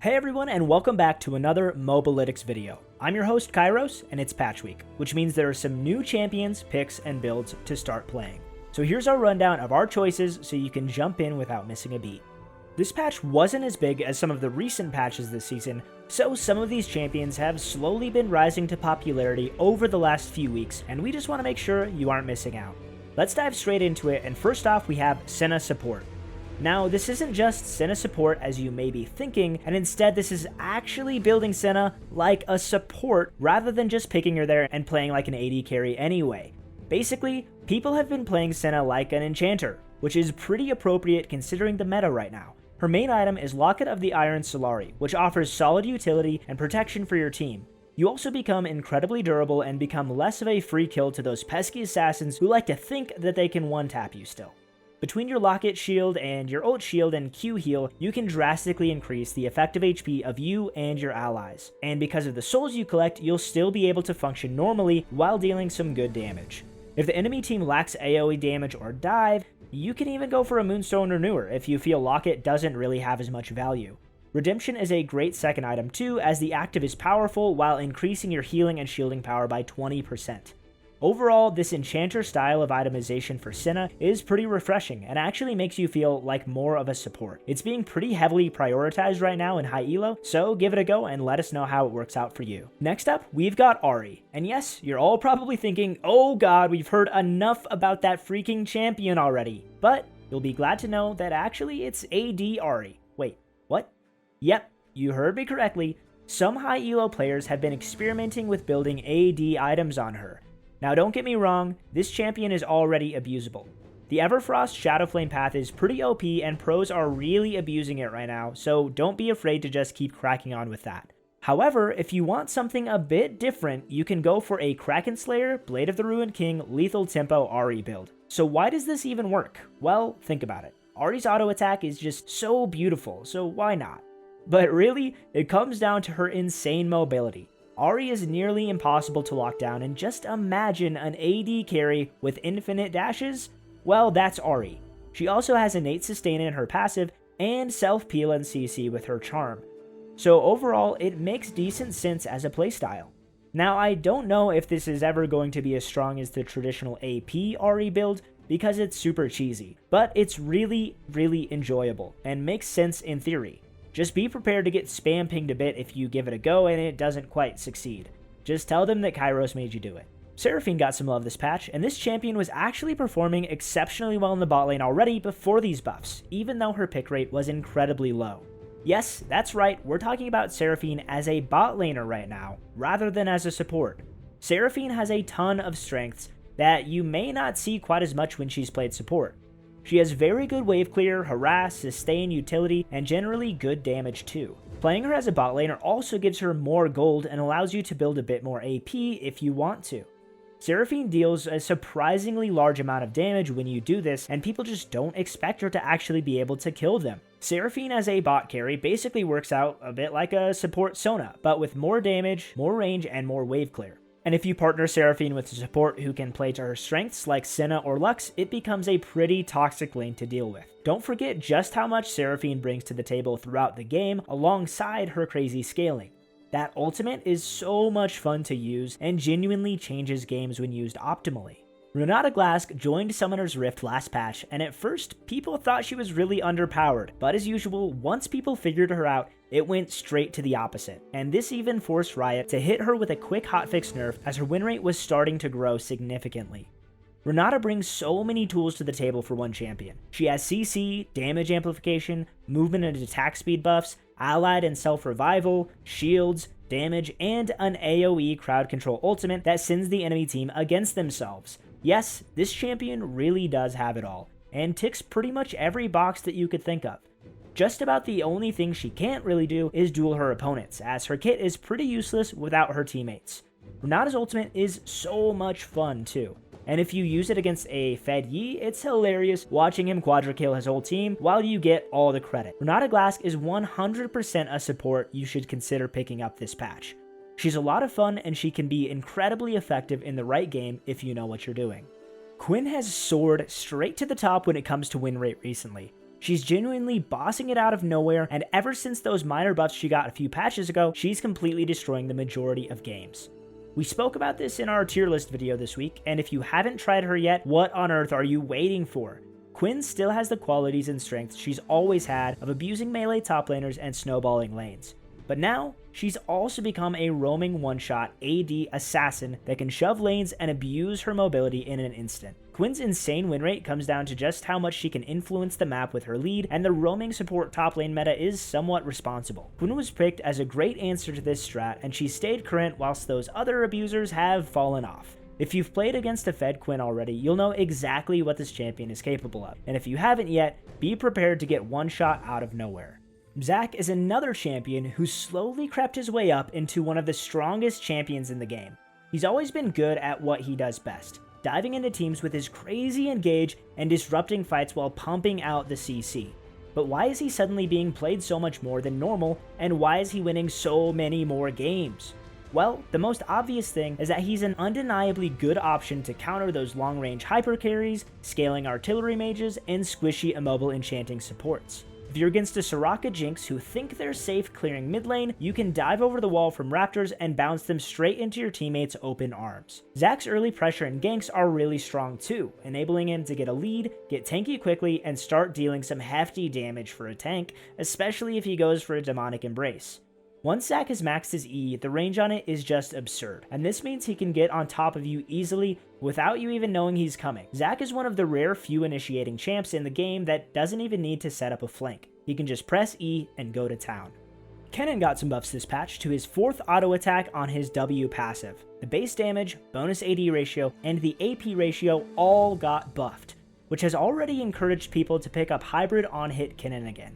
Hey everyone, and welcome back to another Mobalytics video. I'm your host Kairos, and it's patch week, which means there are some new champions, picks, and builds to start playing. So here's our rundown of our choices so you can jump in without missing a beat. This patch wasn't as big as some of the recent patches this season, so some of these champions have slowly been rising to popularity over the last few weeks, and we just want to make sure you aren't missing out. Let's dive straight into it, and first off we have SENNA support. Now, this isn't just SENNA support as you may be thinking, and instead this is actually building SENNA like a support rather than just picking her there and playing like an AD carry anyway. Basically, people have been playing SENNA like an enchanter, which is pretty appropriate considering the meta right now. Her main item is Locket of the Iron Solari, which offers solid utility and protection for your team. You also become incredibly durable and become less of a free kill to those pesky assassins who like to think that they can one-tap you still. Between your Locket shield and your ult shield and Q heal, you can drastically increase the effective HP of you and your allies. And because of the souls you collect, you'll still be able to function normally while dealing some good damage. If the enemy team lacks AoE damage or dive, you can even go for a Moonstone Renewer if you feel Locket doesn't really have as much value. Redemption is a great second item too, as the active is powerful while increasing your healing and shielding power by 20%. Overall, this enchanter style of itemization for SENNA is pretty refreshing and actually makes you feel like more of a support. It's being pretty heavily prioritized right now in high elo, so give it a go and let us know how it works out for you. Next up, we've got AHRI. And yes, you're all probably thinking, oh god, we've heard enough about that freaking champion already. But you'll be glad to know that actually it's AD AHRI. Wait, what? Yep, you heard me correctly. Some high elo players have been experimenting with building AD items on her. Now don't get me wrong, this champion is already abusable. The Everfrost Shadowflame path is pretty OP and pros are really abusing it right now, so don't be afraid to just keep cracking on with that. However, if you want something a bit different, you can go for a Kraken Slayer, Blade of the Ruined King, Lethal Tempo AHRI build. So why does this even work? Well, think about it. AHRI's auto attack is just so beautiful, so why not? But really, it comes down to her insane mobility. AHRI is nearly impossible to lock down, and just imagine an AD carry with infinite dashes? Well, that's AHRI. She also has innate sustain in her passive, and self-peel and CC with her charm. So overall, it makes decent sense as a playstyle. Now, I don't know if this is ever going to be as strong as the traditional AP AHRI build, because it's super cheesy, but it's really enjoyable, and makes sense in theory. Just be prepared to get spam pinged a bit if you give it a go and it doesn't quite succeed. Just tell them that Kairos made you do it. SERAPHINE got some love this patch, and this champion was actually performing exceptionally well in the bot lane already before these buffs, even though her pick rate was incredibly low. Yes, that's right, we're talking about SERAPHINE as a bot laner right now, rather than as a support. SERAPHINE has a ton of strengths that you may not see quite as much when she's played support. She has very good wave clear, harass, sustain, utility, and generally good damage too. Playing her as a bot laner also gives her more gold and allows you to build a bit more AP if you want to. SERAPHINE deals a surprisingly large amount of damage when you do this, and people just don't expect her to actually be able to kill them. SERAPHINE as a bot carry basically works out a bit like a support SONA, but with more damage, more range, and more wave clear. And if you partner SERAPHINE with a support who can play to her strengths like SENNA or Lux, it becomes a pretty toxic lane to deal with. Don't forget just how much SERAPHINE brings to the table throughout the game alongside her crazy scaling. That ultimate is so much fun to use and genuinely changes games when used optimally. RENATA GLASC joined Summoner's Rift last patch, and at first, people thought she was really underpowered, but as usual, once people figured her out, it went straight to the opposite, and this even forced Riot to hit her with a quick hotfix nerf as her win rate was starting to grow significantly. RENATA brings so many tools to the table for one champion. She has CC, damage amplification, movement and attack speed buffs, allied and self-revival, shields, damage, and an AoE crowd control ultimate that sends the enemy team against themselves. Yes, this champion really does have it all, and ticks pretty much every box that you could think of. Just about the only thing she can't really do is duel her opponents, as her kit is pretty useless without her teammates. RENATA's ultimate is so much fun too, and if you use it against a Fed Yi, it's hilarious watching him quadra kill his whole team while you get all the credit. RENATA GLASC is 100% a support you should consider picking up this patch. She's a lot of fun and she can be incredibly effective in the right game if you know what you're doing. QUINN has soared straight to the top when it comes to win rate recently. She's genuinely bossing it out of nowhere, and ever since those minor buffs she got a few patches ago, she's completely destroying the majority of games. We spoke about this in our tier list video this week, and if you haven't tried her yet, what on earth are you waiting for? Quinn still has the qualities and strengths she's always had of abusing melee top laners and snowballing lanes. But now, she's also become a roaming one-shot AD assassin that can shove lanes and abuse her mobility in an instant. Quinn's insane win rate comes down to just how much she can influence the map with her lead, and the roaming support top lane meta is somewhat responsible. Quinn was picked as a great answer to this strat, and she stayed current whilst those other abusers have fallen off. If you've played against a fed Quinn already, you'll know exactly what this champion is capable of, and if you haven't yet, be prepared to get one shot out of nowhere. Zac is another champion who slowly crept his way up into one of the strongest champions in the game. He's always been good at what he does best, diving into teams with his crazy engage and disrupting fights while pumping out the CC. But why is he suddenly being played so much more than normal, and why is he winning so many more games? Well, the most obvious thing is that he's an undeniably good option to counter those long-range hyper carries, scaling artillery mages, and squishy immobile enchanting supports. If you're against a Soraka Jinx who think they're safe clearing mid lane, you can dive over the wall from Raptors and bounce them straight into your teammates' open arms. Zac's early pressure and ganks are really strong too, enabling him to get a lead, get tanky quickly, and start dealing some hefty damage for a tank, especially if he goes for a demonic embrace. Once Zac has maxed his E, the range on it is just absurd, and this means he can get on top of you easily without you even knowing he's coming. Zac is one of the rare few initiating champs in the game that doesn't even need to set up a flank. He can just press E and go to town. Kennen got some buffs this patch to his 4th auto attack on his W passive. The base damage, bonus AD ratio, and the AP ratio all got buffed, which has already encouraged people to pick up hybrid on-hit Kennen again.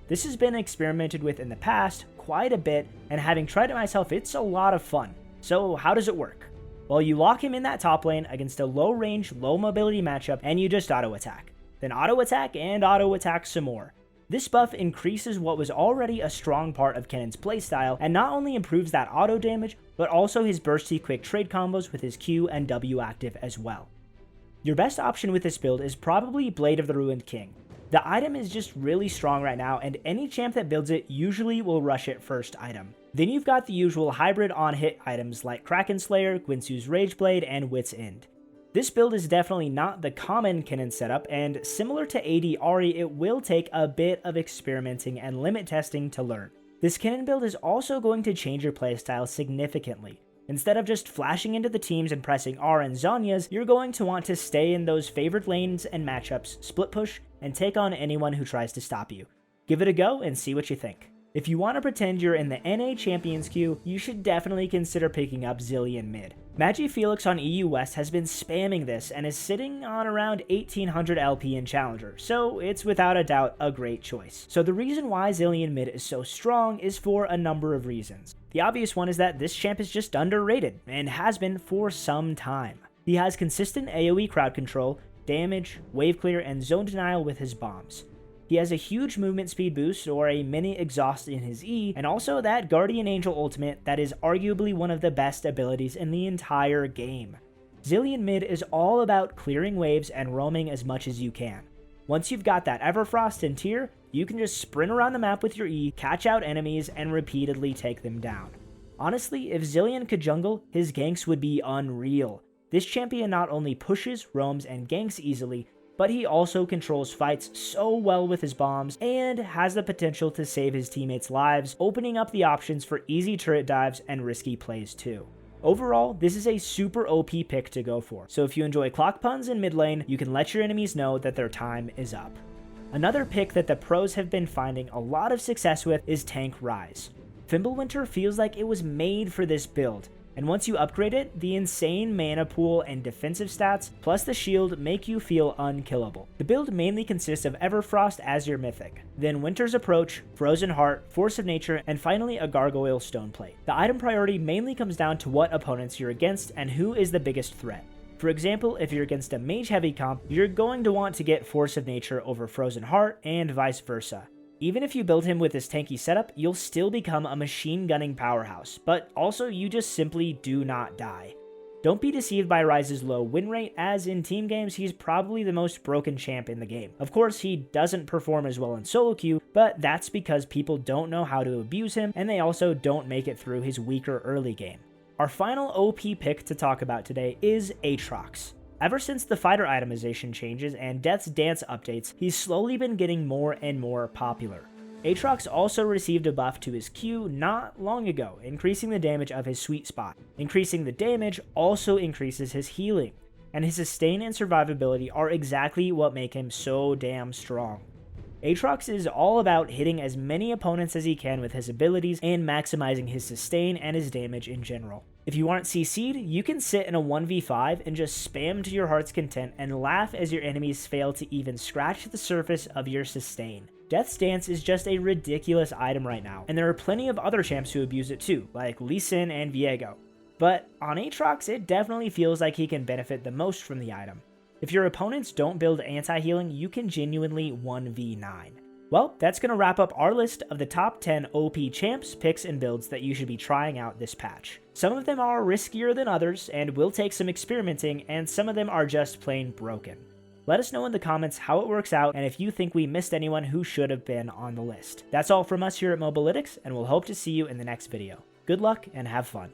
This has been experimented with in the past quite a bit, and having tried it myself, it's a lot of fun. So how does it work? Well, you lock him in that top lane against a low range, low mobility matchup, and you just auto attack. Then auto attack and auto attack some more. This buff increases what was already a strong part of Kennen's playstyle, and not only improves that auto damage, but also his bursty quick trade combos with his Q and W active as well. Your best option with this build is probably Blade of the Ruined King. The item is just really strong right now, and any champ that builds it usually will rush it first item. Then you've got the usual hybrid on-hit items like Kraken Slayer, Guinsoo's Rageblade, and Wit's End. This build is definitely not the common Kennen setup, and similar to AD AHRI, it will take a bit of experimenting and limit testing to learn. This Kennen build is also going to change your playstyle significantly. Instead of just flashing into the teams and pressing R and Zhonya's, you're going to want to stay in those favored lanes and matchups, split push, and take on anyone who tries to stop you. Give it a go and see what you think. If you want to pretend you're in the NA Champions queue, you should definitely consider picking up ZILEAN mid. MagiFelix on EU West has been spamming this and is sitting on around 1800 LP in Challenger, so it's without a doubt a great choice. So the reason why ZILEAN mid is so strong is for a number of reasons. The obvious one is that this champ is just underrated, and has been for some time. He has consistent AoE crowd control, damage, wave clear, and zone denial with his bombs. He has a huge movement speed boost or a mini exhaust in his E, and also that Guardian Angel ultimate that is arguably one of the best abilities in the entire game. ZILEAN mid is all about clearing waves and roaming as much as you can. Once you've got that Everfrost in tier, you can just sprint around the map with your E, catch out enemies, and repeatedly take them down. Honestly, if ZILEAN could jungle, his ganks would be unreal. This champion not only pushes, roams, and ganks easily, but he also controls fights so well with his bombs, and has the potential to save his teammates' lives, opening up the options for easy turret dives and risky plays too. Overall, this is a super OP pick to go for, so if you enjoy clock puns in mid lane, you can let your enemies know that their time is up. Another pick that the pros have been finding a lot of success with is tank RYZE. Fimbulwinter feels like it was made for this build, and once you upgrade it, the insane mana pool and defensive stats, plus the shield, make you feel unkillable. The build mainly consists of Everfrost as your mythic, then Winter's Approach, Frozen Heart, Force of Nature, and finally a Gargoyle Stoneplate. The item priority mainly comes down to what opponents you're against and who is the biggest threat. For example, if you're against a mage heavy comp, you're going to want to get Force of Nature over Frozen Heart, and vice versa. Even if you build him with this tanky setup, you'll still become a machine gunning powerhouse, but also you just simply do not die. Don't be deceived by RYZE's low win rate, as in team games he's probably the most broken champ in the game. Of course, he doesn't perform as well in solo queue, but that's because people don't know how to abuse him, and they also don't make it through his weaker early game. Our final OP pick to talk about today is AHRI. Ever since the fighter itemization changes and Death's Dance updates, he's slowly been getting more and more popular. AHRI also received a buff to his Q not long ago, increasing the damage of his sweet spot. Increasing the damage also increases his healing, and his sustain and survivability are exactly what make him so damn strong. AHRI is all about hitting as many opponents as he can with his abilities and maximizing his sustain and his damage in general. If you aren't CC'd, you can sit in a 1v5 and just spam to your heart's content and laugh as your enemies fail to even scratch the surface of your sustain. Death's Dance is just a ridiculous item right now, and there are plenty of other champs who abuse it too, like LeeSean and Viego. But on AHRI, it definitely feels like he can benefit the most from the item. If your opponents don't build anti-healing, you can genuinely 1v9. Well, that's going to wrap up our list of the top 10 OP champs, picks, and builds that you should be trying out this patch. Some of them are riskier than others and will take some experimenting, and some of them are just plain broken. Let us know in the comments how it works out and if you think we missed anyone who should have been on the list. That's all from us here at Mobalytics, and we'll hope to see you in the next video. Good luck and have fun.